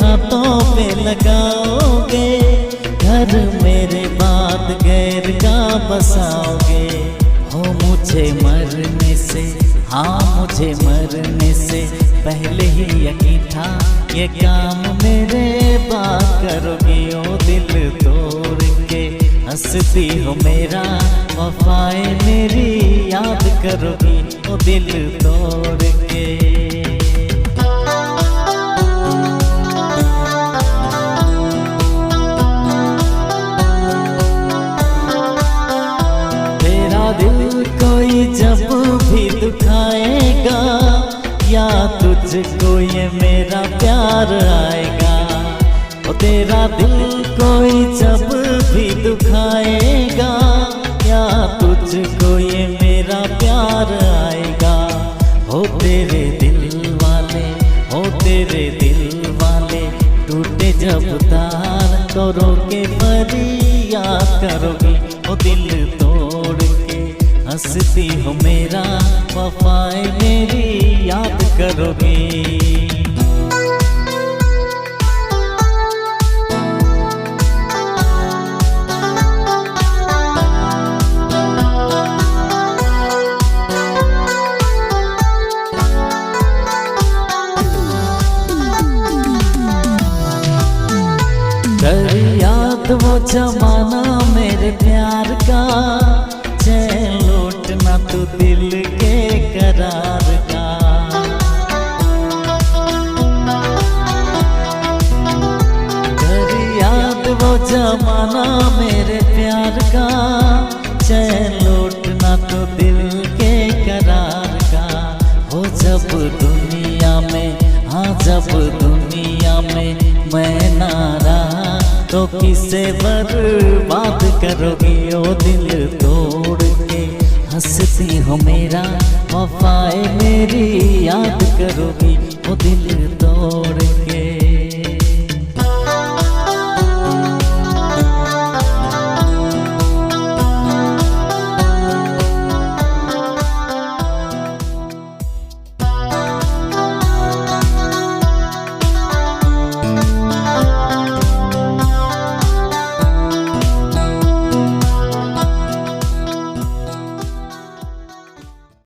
हाथों पे लगाओगे, घर मेरे बाद गैर का बसाओगे। हो मुझे मरने से, हाँ मुझे मरने से पहले ही यकीन था ये काम मेरे बात करोगी। ओ दिल तोड़ के हंसती हो मेरा, वफाएं मेरी याद करोगी। ओ दिल तोड़ के दिल कोई जब भी दुखाएगा, या तुझको ये मेरा प्यार आएगा। ओ तेरा दिल कोई जब भी दुखाएगा, या तुझको ये मेरा प्यार आएगा। हो तेरे दिल वाले, हो तेरे दिल वाले, टूटे जब तार तो रोके फरियाद करोगी। ओ दिल तोड़ के हंसती हो मेरा, वफाएं मेरी याद करोगी। कर याद वो जमाना मेरे प्यार का, चैन लौटना तू दिल के करार का। कर याद वो जमाना मेरे प्यार का, चैन लौटना तू दिल के करार का। हो जब दुनिया में, हाँ जब दुनिया में मैं ना रहा, तो किसे बर्बाद करोगी। ओ दिल तोड़ के हंसती हो मेरा, वफाएं मेरी याद करोगी। ओ दिल तोड़ के